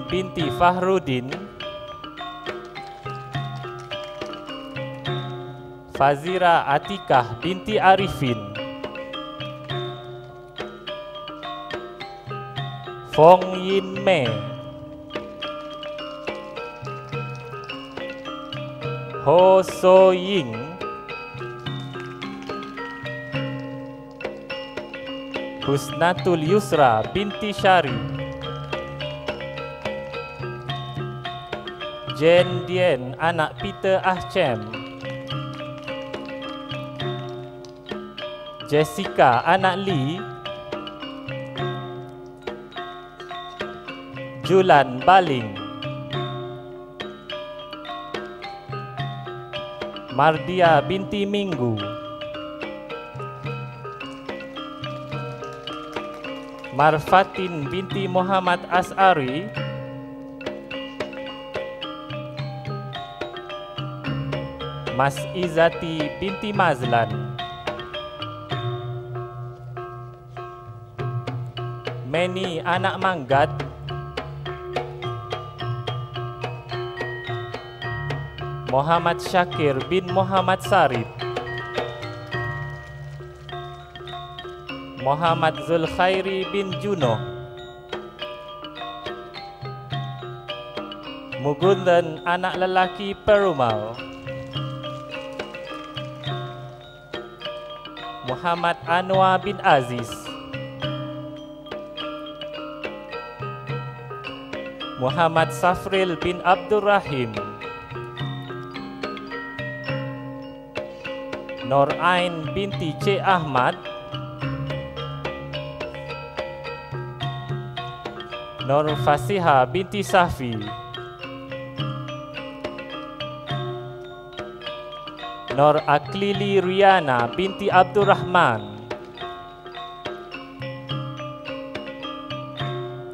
binti Fahrudin, Fazira Atikah binti Arifin, Fong Yin Mei, Ho So Ying, Husnatul Yusra binti Syari, Jen Dien anak Peter Ahcem, Jessica anak Lee, Julan Baling, Mardia binti Minggu, Marfatin binti Muhammad As'ari, Mas Izati binti Mazlan, Meni anak Manggat, Muhammad Syakir bin Muhammad Sarip, Muhammad Zulkhairi bin Juno, Mugundan anak lelaki Perumal, Muhammad Anwar bin Aziz, Muhammad Safril bin Abdul Rahim, Nur Ain binti C. Ahmad, Nur Fasiha binti Safi, Nur Aklili Riana binti Abdurrahman,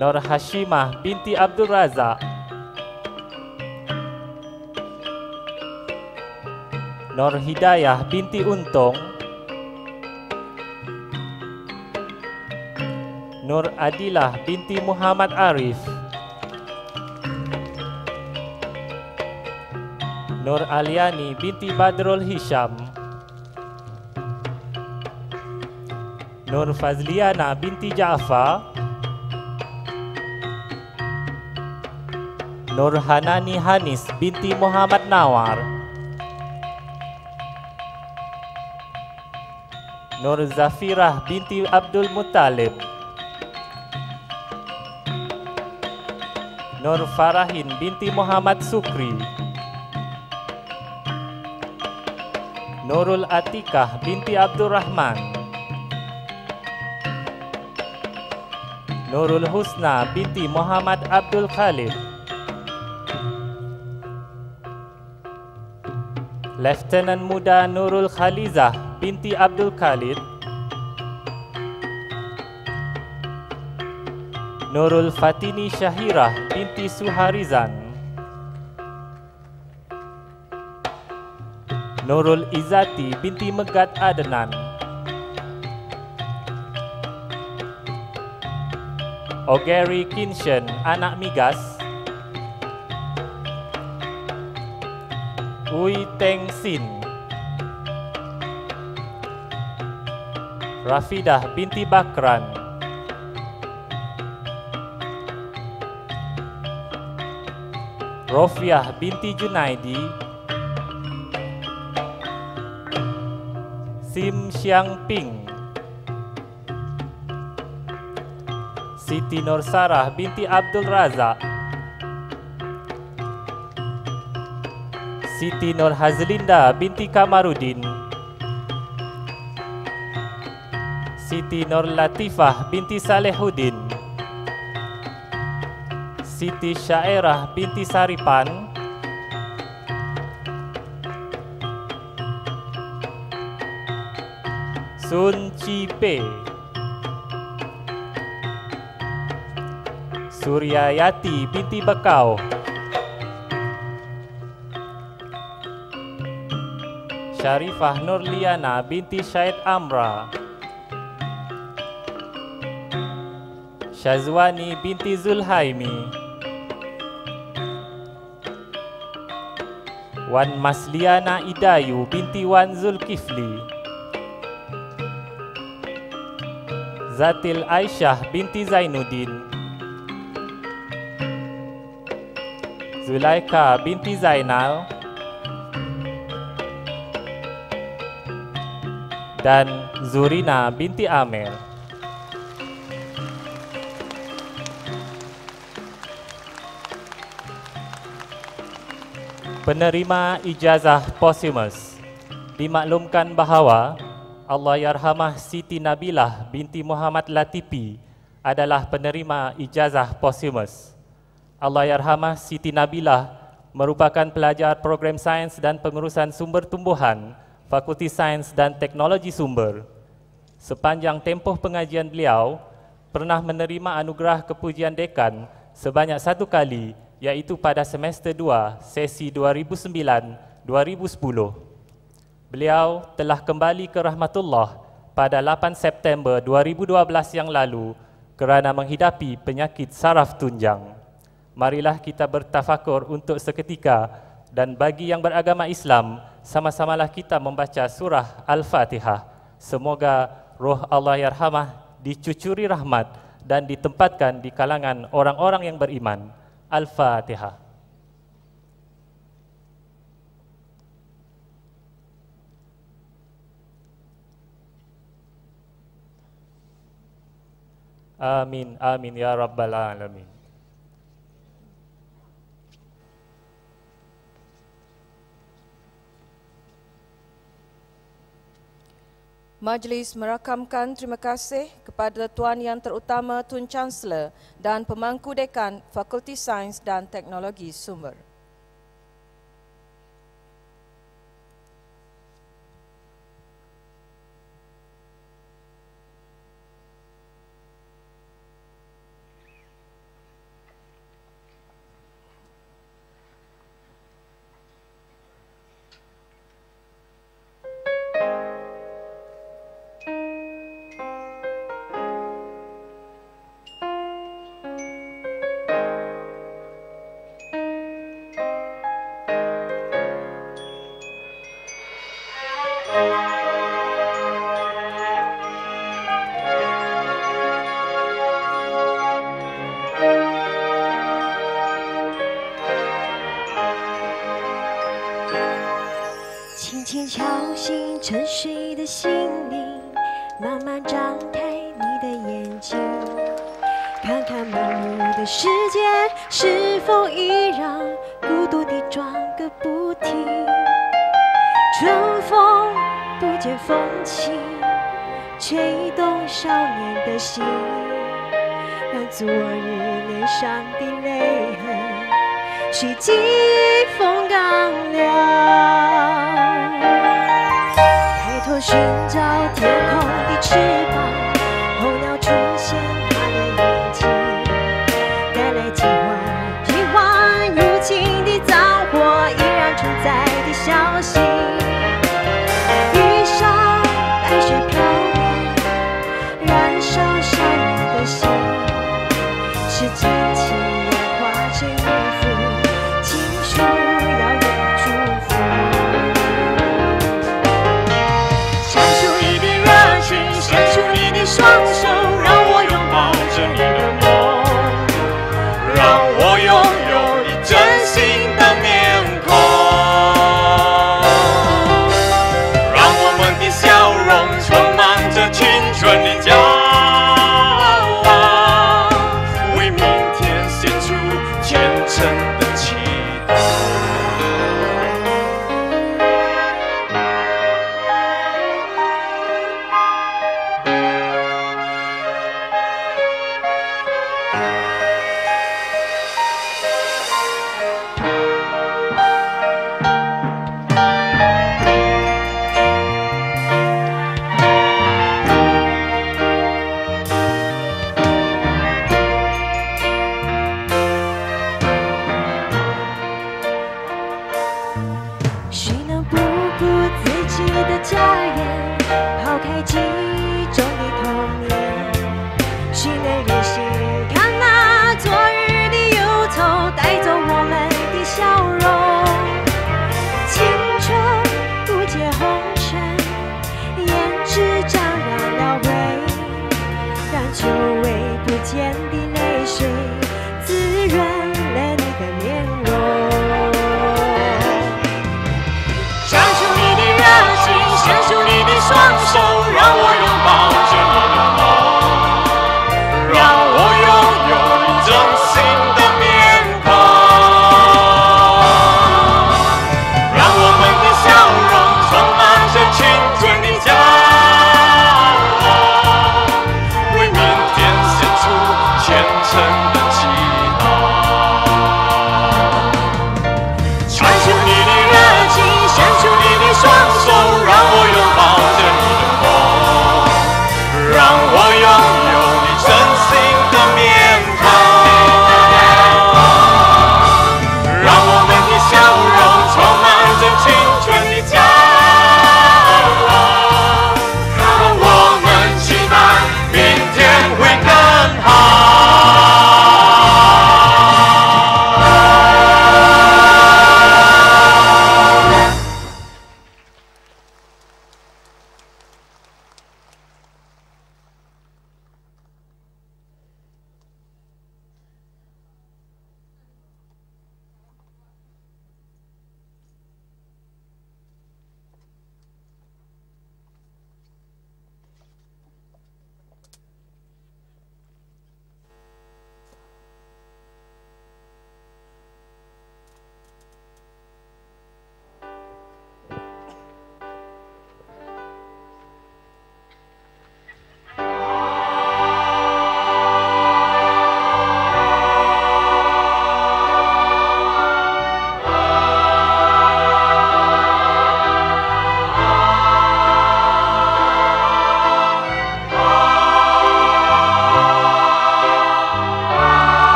Nur Hashimah binti Abdul Razak, Nur Hidayah binti Untung, Nur Adilah binti Muhammad Arif, Nur Aliani binti Badrul Hisham, Nur Fazliana binti Ja'far, Nur Hanani Hanis binti Muhammad Nawar, Nur Zafirah binti Abdul Muttalib, Nur Farahin binti Muhammad Sukri, Nurul Atikah binti Abdurrahman, Nurul Husna binti Muhammad Abdul Khalid, Lieutenant Muda Nurul Khalizah binti Abdul Khalid, Nurul Fatini Syahirah binti Suharizan, Nurul Izzati binti Megat Adnan, Ogeri Kinshen anak Migas, Ui Teng Sin, Rafidah binti Bakran, Rofiah binti Junaidi, Sim Xiang Ping, Siti Nur Sarah binti Abdul Razak, Siti Nur Hazlinda binti Kamarudin, Siti Nur Latifah binti Salehuddin, Siti Syairah binti Saripan, Sun Cipe, Suryayati binti Bekau, Syarifah Nurliana binti Syed Amra, Syazwani binti Zulhaimi, Wan Masliana Idayu binti Wan Zulkifli, Zatil Aisyah binti Zainuddin, Zulaika binti Zainal, dan Zurina binti Amir. Penerima ijazah posthumous dimaklumkan bahawa Allahyarhamah Siti Nabilah binti Muhammad Latifi adalah penerima ijazah posthumous. Allahyarhamah Siti Nabilah merupakan pelajar program sains dan pengurusan sumber tumbuhan Fakulti Sains dan Teknologi Sumber. Sepanjang tempoh pengajian beliau, pernah menerima anugerah kepujian dekan sebanyak 1 kali, iaitu pada semester 2, sesi 2009-2010. Beliau telah kembali ke rahmatullah pada 8 September 2012 yang lalu kerana menghidapi penyakit saraf tunjang. Marilah kita bertafakur untuk seketika, dan bagi yang beragama Islam, sama-samalah kita membaca surah Al-Fatihah. Semoga roh Allahyarhamah dicucuri rahmat dan ditempatkan di kalangan orang-orang yang beriman. Al-Fatihah. Amin, amin ya rabbal alamin. Majlis merakamkan terima kasih kepada Tuan Yang Terutama Tun Chancellor dan Pemangku Dekan Fakulti Sains dan Teknologi Sumber.沉睡的心灵，慢慢张开你的眼睛，看看忙碌的世界是否依然孤独地转个不停。春风不见风起，吹动少年的心，让昨日脸上的泪痕随季风干了。抬头寻找天空的翅膀，候鸟出现它的眼睛，带来几万如情的脏火，依然存在的消息。雨上白雪飘零，燃烧少年的心，是真情演化成一幅情书遥远祝福。伸出你的热情，伸出你的双手，让我拥抱着你的梦，让我拥有你真心的面孔，让我们的笑容充满着青春的骄傲，为明天献出虔诚的祈祷。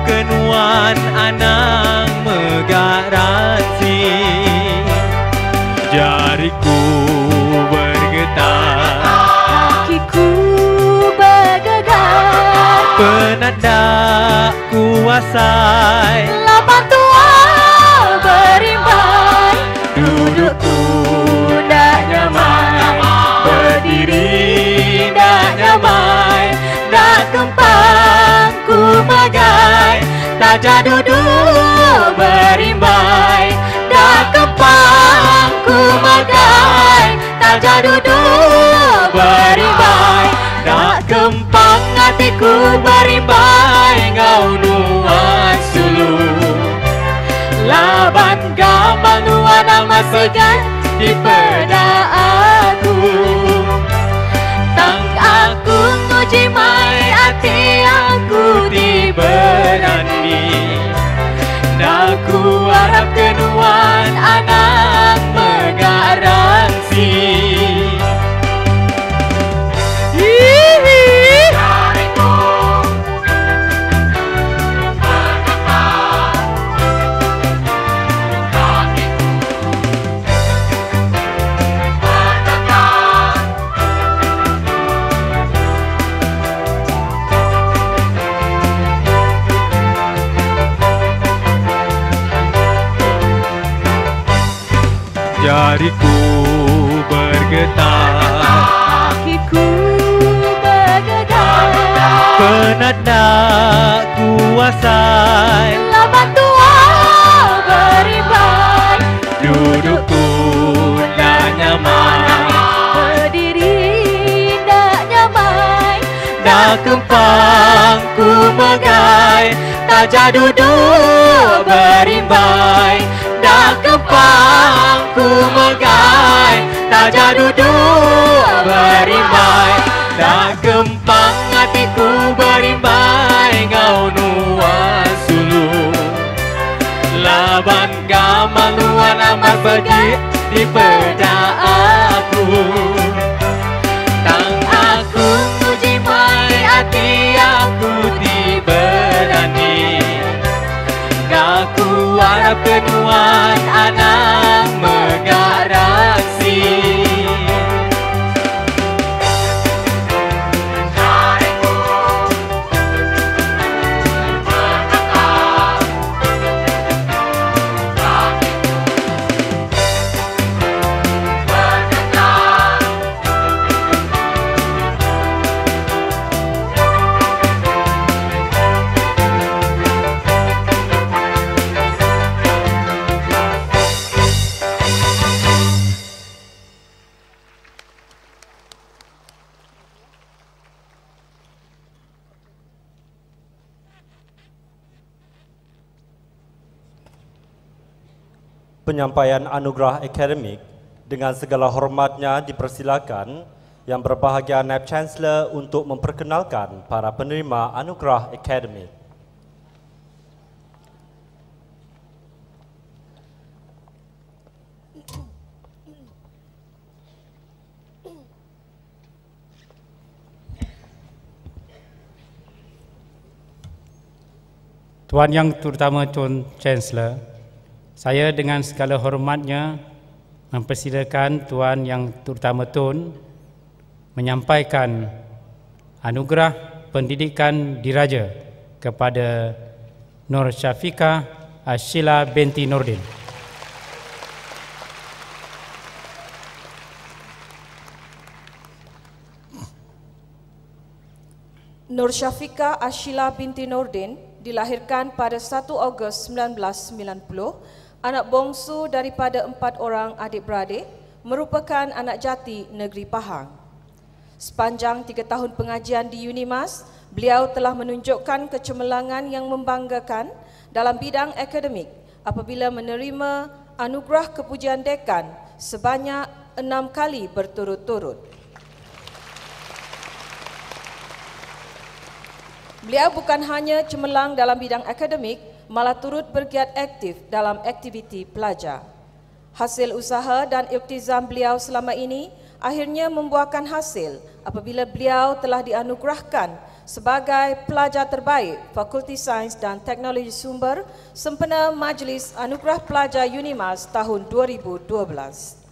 kenuan anang megaransi. Jariku bergetar, kakiku bergegar, penanda kuasai, lapan tua berimbai. Dudukku dah nyaman, berdiri dah nyaman, dah kempang ku bagai, tajak duduk berimbai. Dah kempang ku bagai, tajak duduk berimbai. Dah kempang hatiku berimbai, ngau nuan sulu. Laban gamal nuan amat segan di peda aku. Tang aku nguji mai hati aku di berani. Dah ku harap kenuan anak megaransi. Jariku bergetar, Kakiku bergegar, penanda kuasai, laban tua berimbai. dudukku dah nyaman, Berdiri dah nyaman, dah kempang ku megai, tajak duduk berimbai. Dah kempang ku megai, tajak duduk berimbai. Dah kempang hatiku berimbai, ngau nuan sulu. Laban gamal nuan amat bagi di peda aku. Tang aku nguji mai hati aku di berani. Dah ku harap kenuan anak megaransi. Penyampaian anugerah akademik dengan segala hormatnya dipersilakan Yang Berbahagia Naib Chancellor untuk memperkenalkan para penerima anugerah akademik. Tuan Yang Terutama Tuan Chancellor, saya dengan segala hormatnya mempersilakan Tuan Yang Terutama Tun menyampaikan anugerah pendidikan diraja kepada Nur Syafiqah Ashila binti Nordin. Nur Syafiqah Ashila binti Nordin dilahirkan pada 1 Ogos 1990, anak bongsu daripada 4 orang adik-beradik, merupakan anak jati negeri Pahang. Sepanjang 3 tahun pengajian di UNIMAS, beliau telah menunjukkan kecemerlangan yang membanggakan dalam bidang akademik apabila menerima anugerah kepujian dekan sebanyak 6 kali berturut-turut. Beliau bukan hanya cemerlang dalam bidang akademik, malah turut bergiat aktif dalam aktiviti pelajar. Hasil usaha dan iltizam beliau selama ini akhirnya membuahkan hasil apabila beliau telah dianugerahkan sebagai pelajar terbaik Fakulti Sains dan Teknologi Sumber sempena Majlis Anugerah Pelajar UNIMAS tahun 2012.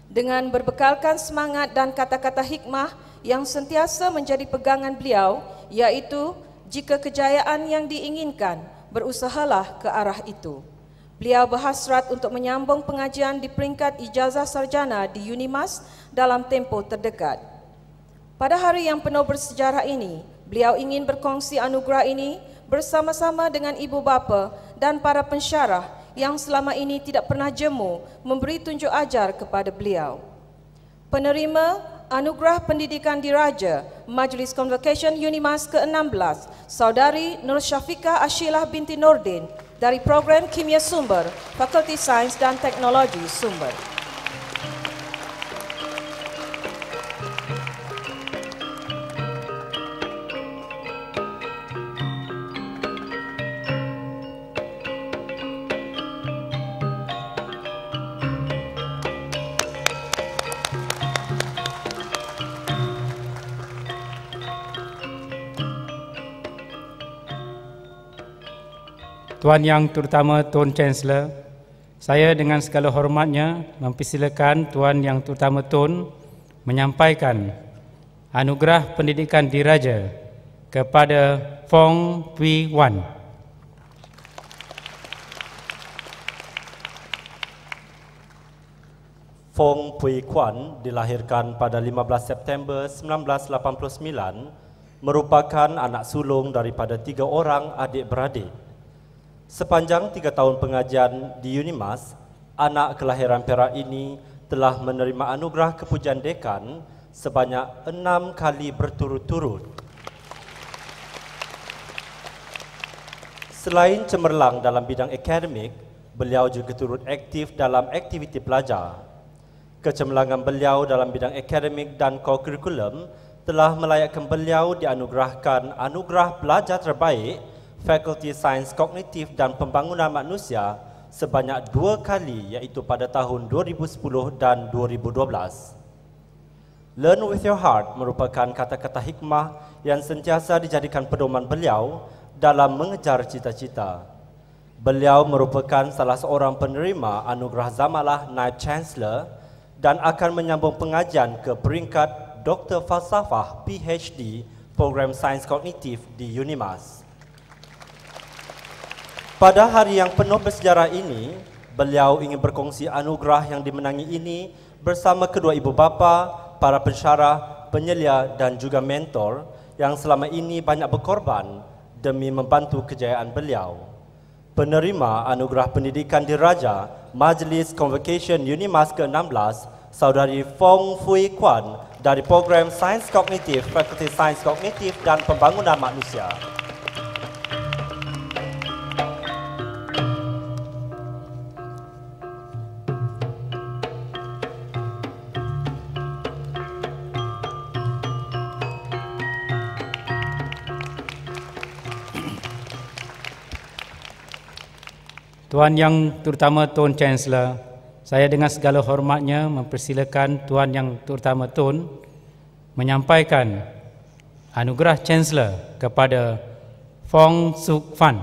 Dengan berbekalkan semangat dan kata-kata hikmah yang sentiasa menjadi pegangan beliau, iaitu jika kejayaan yang diinginkan, berusahalah ke arah itu. Beliau berhasrat untuk menyambung pengajian di peringkat ijazah sarjana di UNIMAS dalam tempoh terdekat. Pada hari yang penuh bersejarah ini, beliau ingin berkongsi anugerah ini bersama-sama dengan ibu bapa dan para pensyarah yang selama ini tidak pernah jemu memberi tunjuk ajar kepada beliau. Penerima Anugerah Pendidikan Diraja Majlis Convocation UNIMAS ke-16, Saudari Nur Syafiqah Ashilah binti Nordin dari Program Kimia Sumber, Fakulti Sains dan Teknologi Sumber. Tuan Yang Terutama Tun Chancellor, saya dengan segala hormatnya mempersilakan Tuan Yang Terutama Tun menyampaikan anugerah pendidikan diraja kepada Fong Pui Wan. Fong Pui Kwan dilahirkan pada 15 September 1989, merupakan anak sulung daripada 3 orang adik-beradik. Sepanjang 3 tahun pengajian di UNIMAS, anak kelahiran Perak ini telah menerima anugerah kepujian dekan sebanyak 6 kali berturut-turut. Selain cemerlang dalam bidang akademik, beliau juga turut aktif dalam aktiviti pelajar. Kecemerlangan beliau dalam bidang akademik dan co-curriculum telah melayakkan beliau dianugerahkan anugerah pelajar terbaik Fakulti Sains Kognitif dan Pembangunan Manusia sebanyak 2 kali, iaitu pada tahun 2010 dan 2012. Learn with your heart merupakan kata-kata hikmah yang sentiasa dijadikan pedoman beliau dalam mengejar cita-cita. Beliau merupakan salah seorang penerima anugerah Zamalah Naib Chancellor dan akan menyambung pengajian ke peringkat Dr. Falsafah PhD Program Sains Kognitif di UNIMAS. Pada hari yang penuh bersejarah ini, beliau ingin berkongsi anugerah yang dimenangi ini bersama kedua ibu bapa, para pensyarah, penyelia dan juga mentor yang selama ini banyak berkorban demi membantu kejayaan beliau. Penerima Anugerah Pendidikan Diraja Majlis Convocation UNIMAS ke-16, Saudari Fong Pui Kwan dari Program Sains Kognitif, Fakulti Sains Kognitif dan Pembangunan Manusia. Tuan Yang Terutama Tun Chancellor, saya dengan segala hormatnya mempersilakan Tuan Yang Terutama Tun menyampaikan anugerah Chancellor kepada Fong Suk Fan.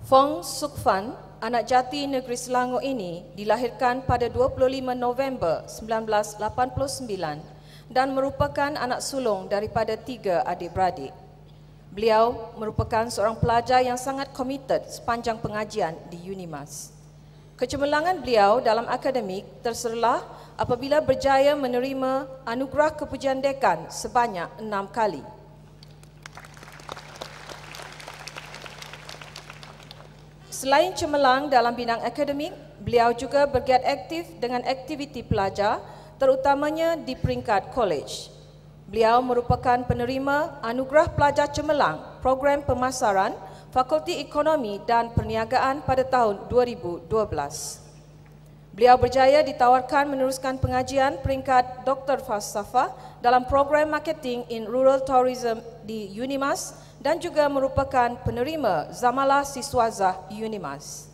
Fong Suk Fan, anak jati negeri Selangor ini, dilahirkan pada 25 November 1989 dan merupakan anak sulung daripada 3 adik-beradik. Beliau merupakan seorang pelajar yang sangat komited sepanjang pengajian di UNIMAS. Kecemerlangan beliau dalam akademik terserlah apabila berjaya menerima anugerah kepujian dekan sebanyak 6 kali. Selain cemerlang dalam bidang akademik, beliau juga bergiat aktif dengan aktiviti pelajar, terutamanya di peringkat college. Beliau merupakan penerima Anugerah Pelajar Cemerlang Program Pemasaran Fakulti Ekonomi dan Perniagaan pada tahun 2012. Beliau berjaya ditawarkan meneruskan pengajian peringkat Dr. Falsafah dalam program Marketing in Rural Tourism di UNIMAS dan juga merupakan penerima Zamalah Siswazah UNIMAS.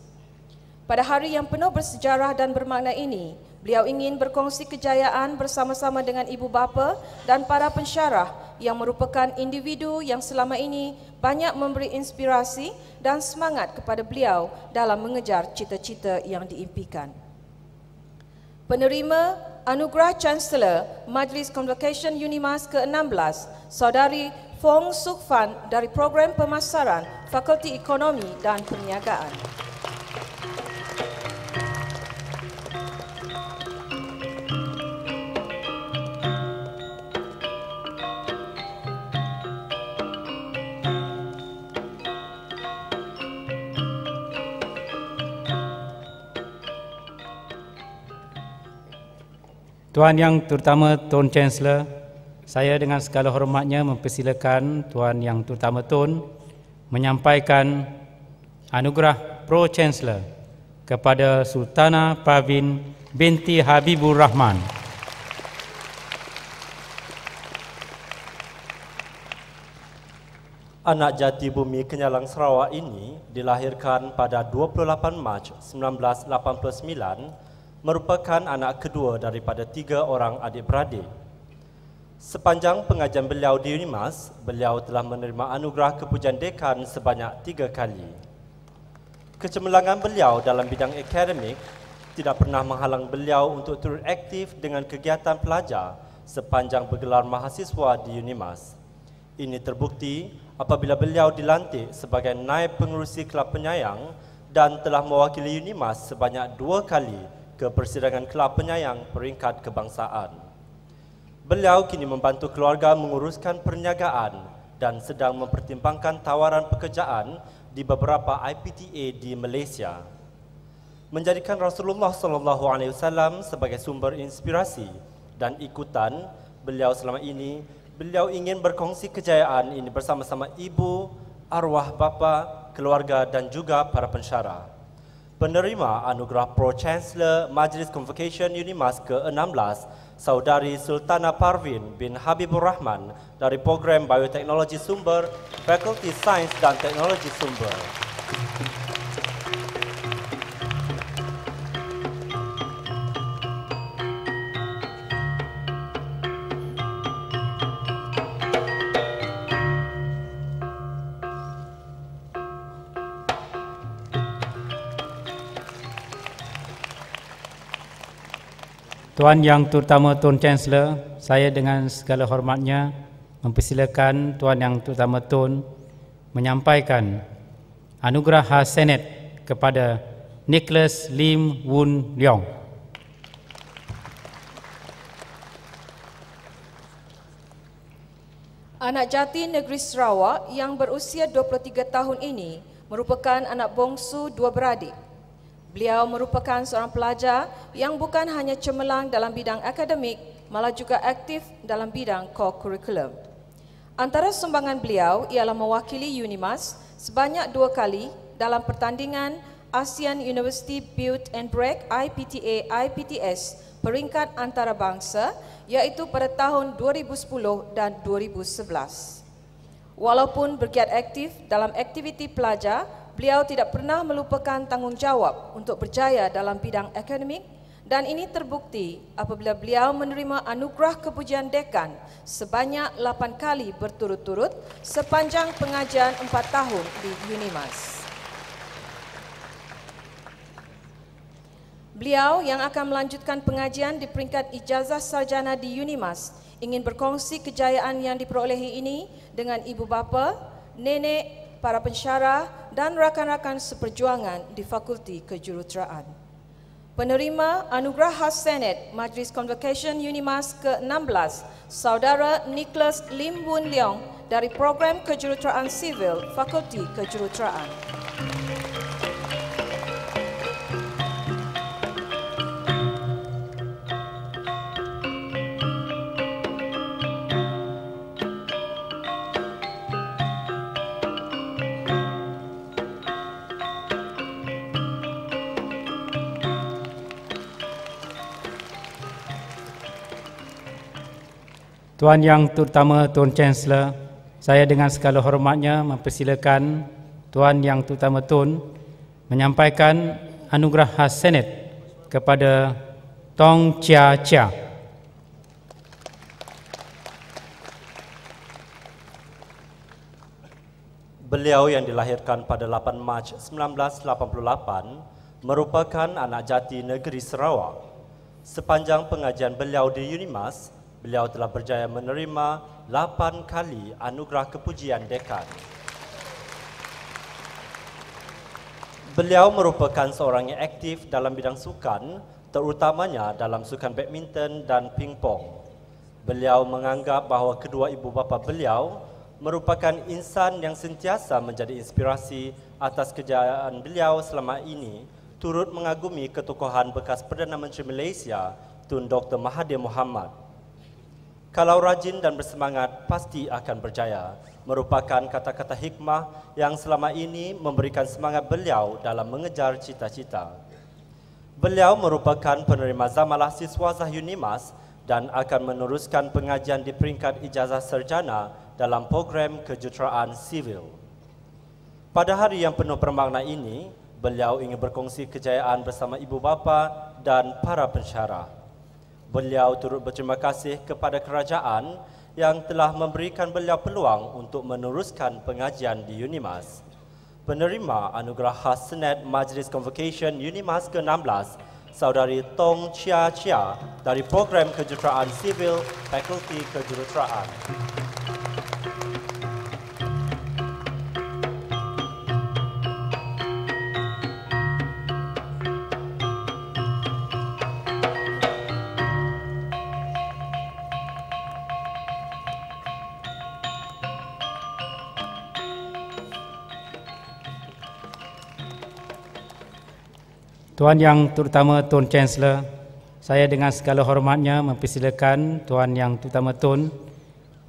Pada hari yang penuh bersejarah dan bermakna ini, beliau ingin berkongsi kejayaan bersama-sama dengan ibu bapa dan para pensyarah yang merupakan individu yang selama ini banyak memberi inspirasi dan semangat kepada beliau dalam mengejar cita-cita yang diimpikan. Penerima Anugerah Chancellor Majlis Convocation UNIMAS ke-16, Saudari Fong Suk Fan dari Program Pemasaran Fakulti Ekonomi dan Perniagaan. Tuan Yang Terutama Tun Chancellor, saya dengan segala hormatnya mempersilakan Tuan Yang Terutama Tun menyampaikan anugerah Pro Chancellor kepada Sultana Parvin binti Habibur Rahman. Anak jati bumi Kenyalang Sarawak ini dilahirkan pada 28 Mac 1989, merupakan anak kedua daripada 3 orang adik-beradik. Sepanjang pengajian beliau di UNIMAS, beliau telah menerima anugerah kepujian dekan sebanyak 3 kali. Kecemerlangan beliau dalam bidang akademik tidak pernah menghalang beliau untuk turut aktif dengan kegiatan pelajar sepanjang bergelar mahasiswa di UNIMAS. Ini terbukti apabila beliau dilantik sebagai Naib Pengerusi Kelab Penyayang dan telah mewakili UNIMAS sebanyak 2 kali ke persidangan Kelab Penyayang peringkat kebangsaan. Beliau kini membantu keluarga menguruskan perniagaan dan sedang mempertimbangkan tawaran pekerjaan di beberapa IPTA di Malaysia. Menjadikan Rasulullah SAW sebagai sumber inspirasi dan ikutan beliau selama ini, beliau ingin berkongsi kejayaan ini bersama-sama ibu, arwah bapa, keluarga dan juga para pensyarah. Penerima anugerah Pro Chancellor Majlis Convocation UNIMAS ke-16, Saudari Sultana Parvin bin Habibur Rahman dari Program Bioteknologi Sumber, Fakulti Sains dan Teknologi Sumber. Tuan Yang Terutama Tun Chancellor, saya dengan segala hormatnya mempersilakan Tuan Yang Terutama Tun menyampaikan anugerah khas Senet kepada Nicholas Lim Woon Leong. Anak jati negeri Sarawak yang berusia 23 tahun ini merupakan anak bongsu 2 beradik. Beliau merupakan seorang pelajar yang bukan hanya cemerlang dalam bidang akademik, malah juga aktif dalam bidang core curriculum. Antara sumbangan beliau ialah mewakili UNIMAS sebanyak 2 kali dalam pertandingan ASEAN University Build and Break IPTA IPTS peringkat antarabangsa iaitu pada tahun 2010 dan 2011. Walaupun bergiat aktif dalam aktiviti pelajar, beliau tidak pernah melupakan tanggungjawab untuk berjaya dalam bidang akademik dan ini terbukti apabila beliau menerima anugerah kepujian dekan sebanyak 8 kali berturut-turut sepanjang pengajian 4 tahun di UNIMAS. Beliau yang akan melanjutkan pengajian di peringkat ijazah sarjana di UNIMAS ingin berkongsi kejayaan yang diperolehi ini dengan ibu bapa, nenek, para pensyarah dan rakan-rakan seperjuangan di Fakulti Kejuruteraan. Penerima anugerah khas Senet Majlis Convocation UNIMAS ke-16, Saudara Nicholas Lim Woon Leong dari Program Kejuruteraan Sivil Fakulti Kejuruteraan. Tuan Yang Terutama Tun Chancellor, saya dengan segala hormatnya mempersilakan Tuan Yang Terutama Tun menyampaikan anugerah khas Senet kepada Tong Chia Chia. Beliau yang dilahirkan pada 8 Mac 1988 merupakan anak jati negeri Sarawak. Sepanjang pengajian beliau di UNIMAS, beliau telah berjaya menerima 8 kali anugerah kepujian dekan. Beliau merupakan seorang yang aktif dalam bidang sukan, terutamanya dalam sukan badminton dan pingpong. Beliau menganggap bahawa kedua ibu bapa beliau merupakan insan yang sentiasa menjadi inspirasi atas kejayaan beliau selama ini, turut mengagumi ketokohan bekas Perdana Menteri Malaysia, Tun Dr. Mahathir Mohamad. Kalau rajin dan bersemangat, pasti akan berjaya, merupakan kata-kata hikmah yang selama ini memberikan semangat beliau dalam mengejar cita-cita. Beliau merupakan penerima Zamalah Siswazah UNIMAS dan akan meneruskan pengajian di peringkat ijazah sarjana dalam program kejuruteraan sivil. Pada hari yang penuh bermakna ini, beliau ingin berkongsi kejayaan bersama ibu bapa dan para pensyarah. Beliau turut berterima kasih kepada kerajaan yang telah memberikan beliau peluang untuk meneruskan pengajian di UNIMAS. Penerima anugerah khas Senet Majlis Convocation UNIMAS ke-16, Saudari Tong Chia Chia dari program kejuruteraan sivil Fakulti Kejuruteraan. Tuan Yang Terutama Tun Chancellor, saya dengan segala hormatnya mempersilakan Tuan Yang Terutama Tun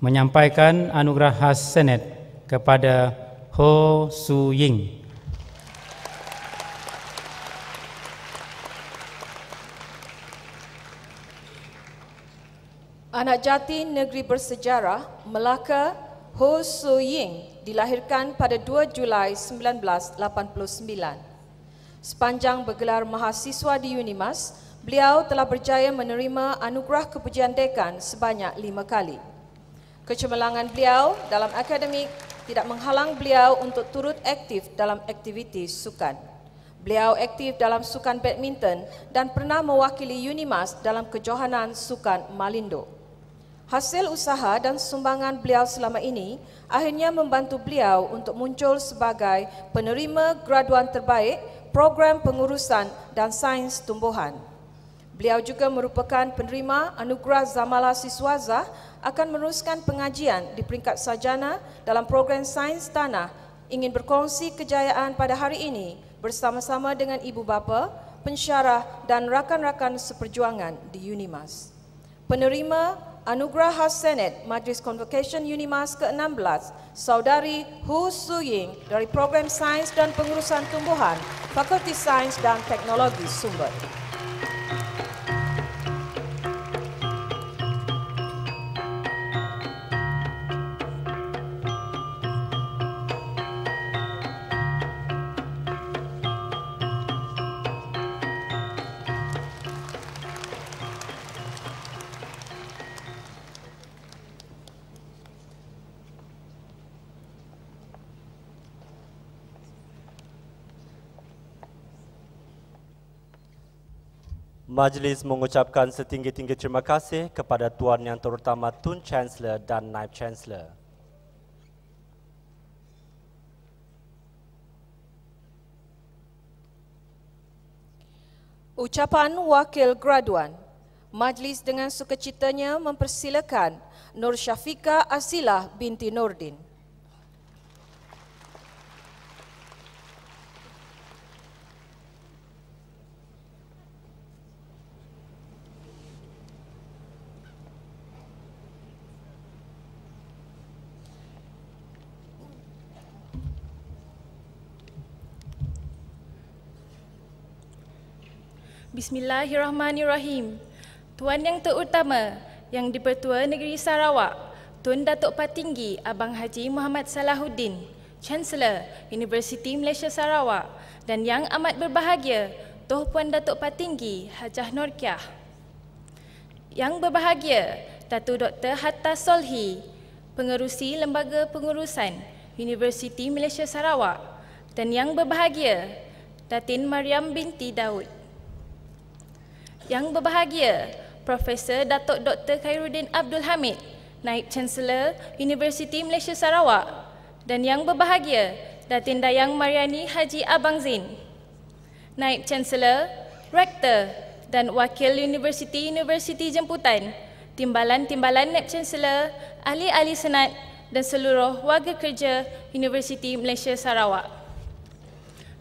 menyampaikan anugerah khas Senet kepada Ho Su Ying. Anak jati negeri bersejarah Melaka Ho Su Ying dilahirkan pada 2 Julai 1989. Sepanjang bergelar mahasiswa di UNIMAS, beliau telah berjaya menerima anugerah kepujian dekan sebanyak 5 kali. Kecemerlangan beliau dalam akademik tidak menghalang beliau untuk turut aktif dalam aktiviti sukan. Beliau aktif dalam sukan badminton dan pernah mewakili UNIMAS dalam kejohanan sukan Malindo. Hasil usaha dan sumbangan beliau selama ini akhirnya membantu beliau untuk muncul sebagai penerima graduan terbaik program pengurusan dan sains tumbuhan. Beliau juga merupakan penerima anugerah Zamalah Siswazah akan meneruskan pengajian di peringkat sarjana dalam program sains tanah. Ingin berkongsi kejayaan pada hari ini bersama-sama dengan ibu bapa, pensyarah dan rakan-rakan seperjuangan di UNIMAS. Penerima anugerah khas Senet Majlis Convocation UNIMAS ke-16, Saudari Ho Su Ying dari program Sains dan Pengurusan Tumbuhan, Fakulti Sains dan Teknologi Sumber. Majlis mengucapkan setinggi-tinggi terima kasih kepada Tuan Yang Terutama Tun Chancellor dan Naib Chancellor. Ucapan Wakil Graduan. Majlis dengan sukacitanya mempersilakan Nur Syafiqah Asilah binti Nordin. Bismillahirrahmanirrahim. Tuan Yang Terutama Yang di-Pertua Negeri Sarawak, Tun Datuk Patinggi Abang Haji Muhammad Salahuddin, Chancellor Universiti Malaysia Sarawak, dan yang amat berbahagia Tuh Puan Datuk Patinggi Hajah Norkiah. Yang berbahagia Datuk Dr. Hatta Solhi, Pengerusi Lembaga Pengurusan Universiti Malaysia Sarawak, dan yang berbahagia Datin Mariam binti Daud. Yang berbahagia Profesor Datuk Dr. Khairuddin Abdul Hamid, Naib Chancellor Universiti Malaysia Sarawak, dan yang berbahagia Datin Dayang Mariani Haji Abang Zain, Naib Chancellor, Rektor dan Wakil Universiti Jemputan, Timbalan-Timbalan Naib Chancellor, Ahli-Ahli Senat dan seluruh warga kerja Universiti Malaysia Sarawak.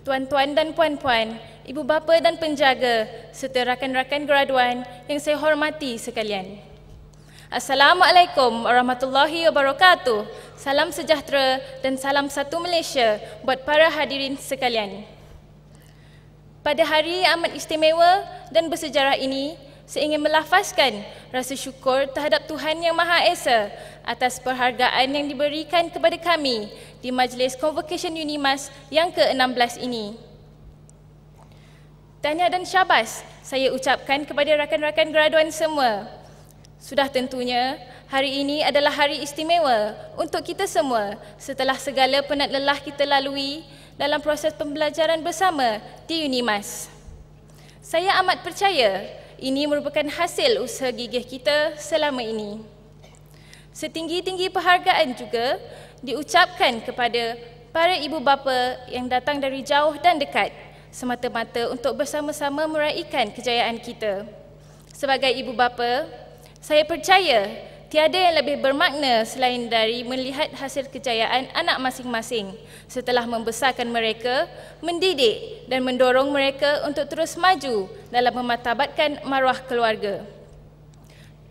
Tuan-tuan dan puan-puan, ibu bapa dan penjaga serta rakan-rakan graduan yang saya hormati sekalian. Assalamualaikum warahmatullahi wabarakatuh. Salam sejahtera dan salam satu Malaysia buat para hadirin sekalian. Pada hari amat istimewa dan bersejarah ini, saya ingin melafazkan rasa syukur terhadap Tuhan Yang Maha Esa atas perhargaan yang diberikan kepada kami di Majlis Convocation UNIMAS yang ke-16 ini. Tahniah dan syabas saya ucapkan kepada rakan-rakan graduan semua. Sudah tentunya, hari ini adalah hari istimewa untuk kita semua setelah segala penat lelah kita lalui dalam proses pembelajaran bersama di UNIMAS. Saya amat percaya ini merupakan hasil usaha gigih kita selama ini. Setinggi-tinggi penghargaan juga diucapkan kepada para ibu bapa yang datang dari jauh dan dekat, semata-mata untuk bersama-sama meraihkan kejayaan kita. Sebagai ibu bapa, saya percaya tiada yang lebih bermakna selain dari melihat hasil kejayaan anak masing-masing setelah membesarkan mereka, mendidik dan mendorong mereka untuk terus maju dalam memartabatkan maruah keluarga.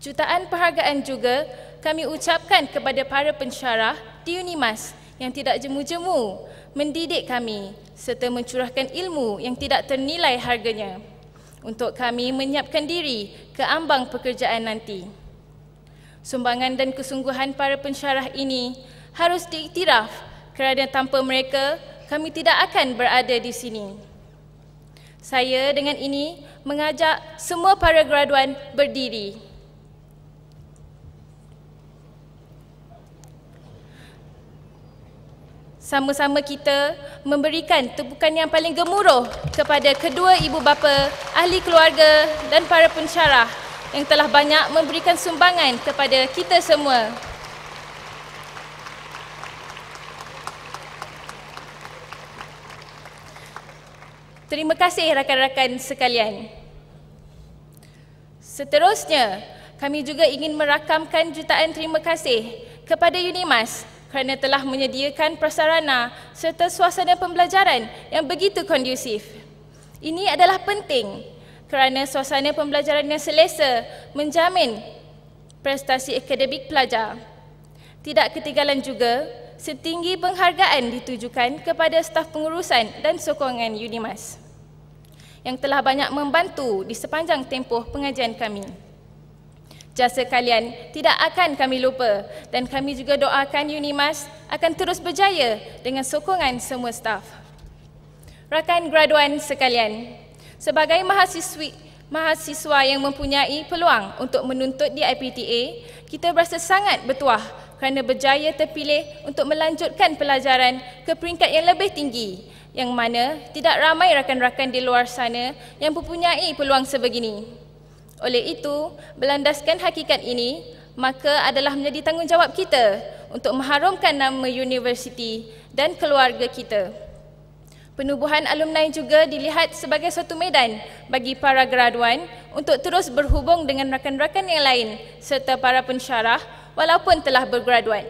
Jutaan penghargaan juga kami ucapkan kepada para pensyarah di UNIMAS yang tidak jemu-jemu mendidik kami serta mencurahkan ilmu yang tidak ternilai harganya untuk kami menyiapkan diri ke ambang pekerjaan nanti. Sumbangan dan kesungguhan para pensyarah ini harus diiktiraf kerana tanpa mereka kami tidak akan berada di sini. Saya dengan ini mengajak semua para graduan berdiri. Sama-sama kita memberikan tepukan yang paling gemuruh kepada kedua ibu bapa, ahli keluarga dan para pensyarah yang telah banyak memberikan sumbangan kepada kita semua. Terima kasih rakan-rakan sekalian. Seterusnya, kami juga ingin merakamkan jutaan terima kasih kepada UNIMAS kerana telah menyediakan prasarana serta suasana pembelajaran yang begitu kondusif. Ini adalah penting kerana suasana pembelajaran yang selesa menjamin prestasi akademik pelajar. Tidak ketinggalan juga, setinggi penghargaan ditujukan kepada staf pengurusan dan sokongan UNIMAS yang telah banyak membantu di sepanjang tempoh pengajian kami. Jasa kalian tidak akan kami lupa dan kami juga doakan UNIMAS akan terus berjaya dengan sokongan semua staf. Rakan graduan sekalian, sebagai mahasiswa yang mempunyai peluang untuk menuntut di IPTA, kita berasa sangat bertuah kerana berjaya terpilih untuk melanjutkan pelajaran ke peringkat yang lebih tinggi, yang mana tidak ramai rakan-rakan di luar sana yang mempunyai peluang sebegini. Oleh itu, berlandaskan hakikat ini, maka adalah menjadi tanggungjawab kita untuk mengharumkan nama universiti dan keluarga kita. Penubuhan alumni juga dilihat sebagai suatu medan bagi para graduan untuk terus berhubung dengan rakan-rakan yang lain serta para pensyarah walaupun telah bergraduat.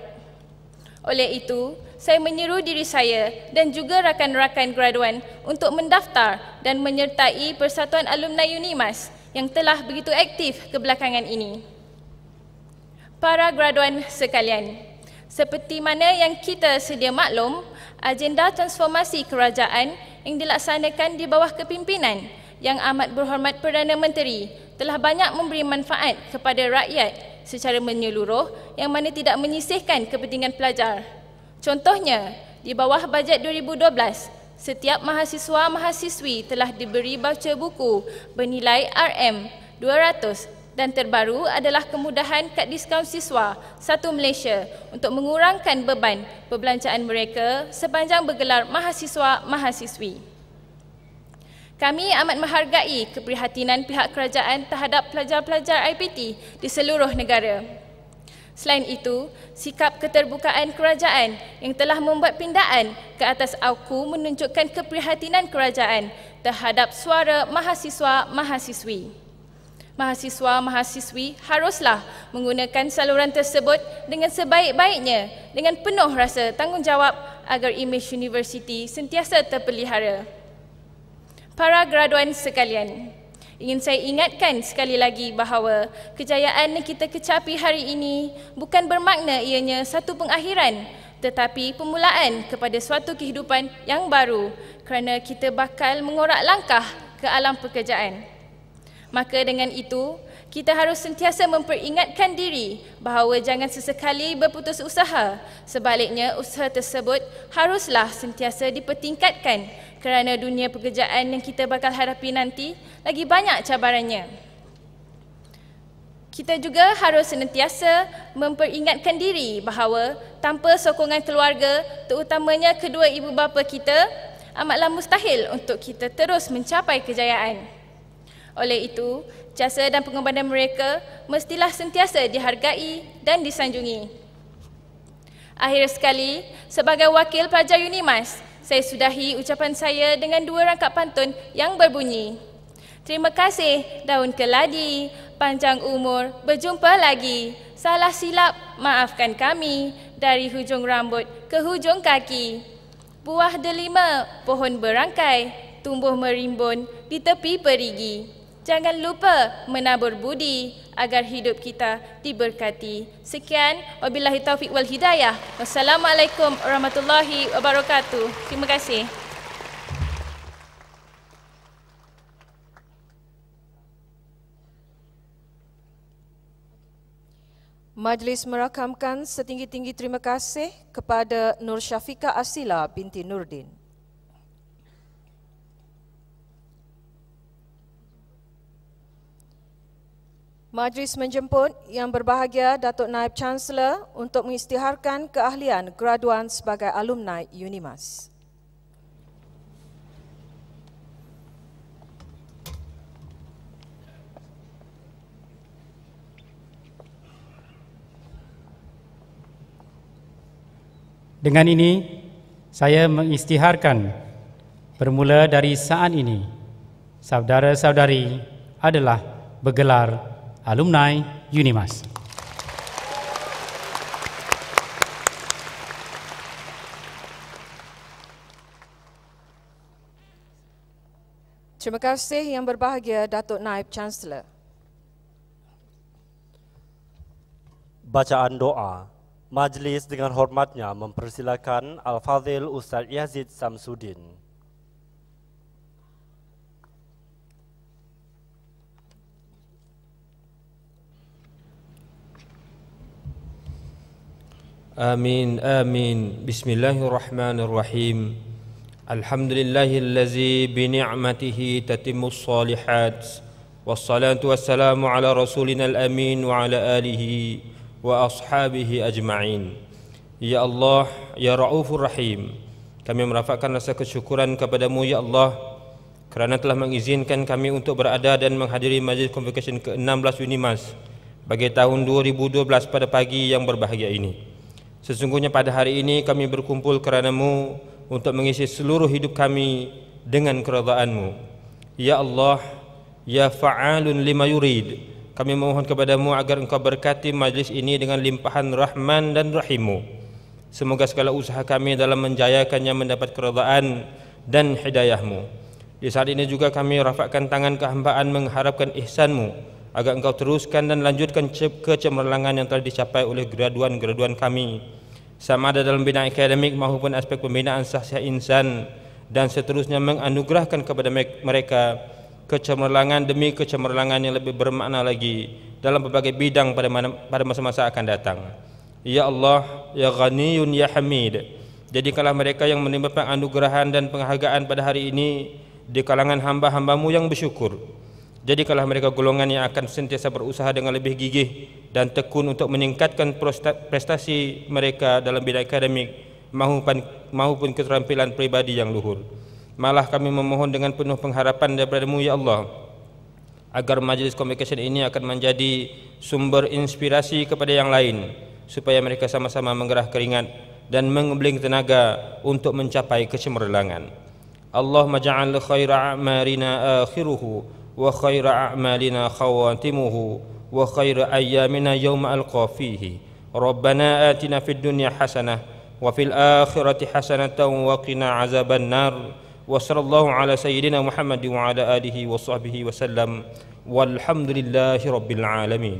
Oleh itu, saya menyeru diri saya dan juga rakan-rakan graduan untuk mendaftar dan menyertai Persatuan Alumni UNIMAS yang telah begitu aktif kebelakangan ini. Para graduan sekalian, seperti mana yang kita sedia maklum, agenda transformasi kerajaan yang dilaksanakan di bawah kepimpinan Yang Amat Berhormat Perdana Menteri telah banyak memberi manfaat kepada rakyat secara menyeluruh yang mana tidak menyisihkan kepentingan pelajar. Contohnya, di bawah bajet 2012, Setiap mahasiswa-mahasiswi telah diberi voucher buku bernilai RM200 dan terbaru adalah kemudahan kad diskaun siswa Satu Malaysia untuk mengurangkan beban perbelanjaan mereka sepanjang bergelar mahasiswa-mahasiswi. Kami amat menghargai keprihatinan pihak kerajaan terhadap pelajar-pelajar IPT di seluruh negara. Selain itu, sikap keterbukaan kerajaan yang telah membuat pindaan ke atas AUKU menunjukkan keprihatinan kerajaan terhadap suara mahasiswa-mahasiswi. Mahasiswa-mahasiswi haruslah menggunakan saluran tersebut dengan sebaik-baiknya dengan penuh rasa tanggungjawab agar imej universiti sentiasa terpelihara. Para graduan sekalian, ingin saya ingatkan sekali lagi bahawa kejayaan yang kita kecapi hari ini bukan bermakna ianya satu pengakhiran, tetapi permulaan kepada suatu kehidupan yang baru kerana kita bakal mengorak langkah ke alam pekerjaan. Maka dengan itu, kita harus sentiasa memperingatkan diri bahawa jangan sesekali berputus usaha. Sebaliknya, usaha tersebut haruslah sentiasa dipertingkatkan kerana dunia pekerjaan yang kita bakal hadapi nanti lagi banyak cabarannya. Kita juga harus senantiasa memperingatkan diri bahawa tanpa sokongan keluarga, terutamanya kedua ibu bapa kita, amatlah mustahil untuk kita terus mencapai kejayaan. Oleh itu, jasa dan pengorbanan mereka mestilah sentiasa dihargai dan disanjungi. Akhir sekali, sebagai wakil pelajar UNIMAS, saya sudahi ucapan saya dengan dua rangkap pantun yang berbunyi. Terima kasih daun keladi, panjang umur, berjumpa lagi. Salah silap, maafkan kami, dari hujung rambut ke hujung kaki. Buah delima, pohon berangkai, tumbuh merimbun di tepi perigi. Jangan lupa menabur budi agar hidup kita diberkati. Sekian, wabillahi taufiq wal hidayah. Wassalamualaikum warahmatullahi wabarakatuh. Terima kasih. Majlis merakamkan setinggi-tinggi terima kasih kepada Nur Syafika Ashila binti Nurdin. Majlis menjemput Yang Berbahagia Datuk Naib Chancellor untuk mengisytiharkan keahlian graduan sebagai alumni UNIMAS. Dengan ini, saya mengisytiharkan bermula dari saat ini, saudara-saudari adalah bergelar alumni UNIMAS. Terima kasih Yang Berbahagia Datuk Naib Chancellor. Bacaan doa. Majlis dengan hormatnya mempersilakan Al-Fadhil Ustaz Yazid Samsudin. Amin, amin. Bismillahirrahmanirrahim. Alhamdulillahillazi bini'matihi tatimmus salihat. Wassalatu wassalamu ala rasulina al-amin wa ala alihi wa ashabihi ajma'in. Ya Allah, Ya Ra'ufur Rahim, kami merafakkan rasa kesyukuran kepadamu ya Allah kerana telah mengizinkan kami untuk berada dan menghadiri majlis convocation ke-16 UNIMAS bagi tahun 2012 pada pagi yang berbahagia ini. Sesungguhnya pada hari ini kami berkumpul kerana-Mu untuk mengisi seluruh hidup kami dengan keridhaan-Mu. Ya Allah, Ya Fa'alun lima yurid, kami mohon kepada-Mu agar Engkau berkati majlis ini dengan limpahan Rahman dan Rahim-Mu. Semoga segala usaha kami dalam menjayakannya mendapat keridhaan dan hidayah-Mu. Di saat ini juga kami rafakkan tangan kehambaan mengharapkan ihsan-Mu agar Engkau teruskan dan lanjutkan kecemerlangan yang telah dicapai oleh graduan-graduan kami, sama ada dalam bidang akademik maupun aspek pembinaan sahsiah insan, dan seterusnya menganugerahkan kepada mereka kecemerlangan demi kecemerlangan yang lebih bermakna lagi dalam berbagai bidang pada masa-masa akan datang. Ya Allah, Ya Ghaniyun Ya Hamid, Jadikanlah mereka yang menerima penganugerahan dan penghargaan pada hari ini di kalangan hamba-hambamu yang bersyukur. Jadikanlah mereka golongan yang akan sentiasa berusaha dengan lebih gigih dan tekun untuk meningkatkan prestasi mereka dalam bidang akademik maupun keterampilan pribadi yang luhur. Malah kami memohon dengan penuh pengharapan daripada-Mu ya Allah, agar majlis convocation ini akan menjadi sumber inspirasi kepada yang lain, supaya mereka sama-sama menggerah keringat dan mengembeling tenaga untuk mencapai kecemerlangan. Allahumma ja'al khaira a'malina akhiruhu wa khaira a'malina khawatimuhu wa khaira ayyamina yawma alqa fihi. Rabbana atina fid dunya hasanah wa fil akhirati hasanatan wa qina azaban nar. Wa sallallahu ala sayyidina Muhammad wa ala alihi wa sahbihi wa sallam. Walhamdulillahi rabbil alamin.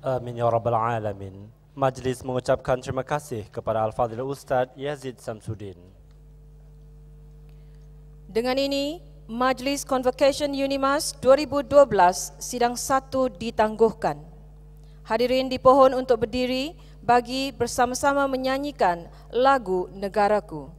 Amin ya rabbal alamin. Majlis mengucapkan terima kasih kepada Al-Fadhil Ustaz Yazid Samsudin. Dengan ini, Majlis Convocation UNIMAS 2012 sidang 1 ditangguhkan. Hadirin dipohon untuk berdiri bagi bersama-sama menyanyikan lagu Negaraku.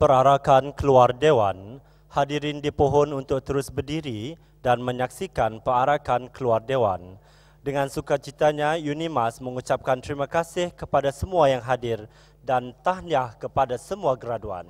Perarakan keluar Dewan, hadirin dipohon untuk terus berdiri dan menyaksikan perarakan keluar Dewan. Dengan sukacitanya, UNIMAS mengucapkan terima kasih kepada semua yang hadir dan tahniah kepada semua graduan.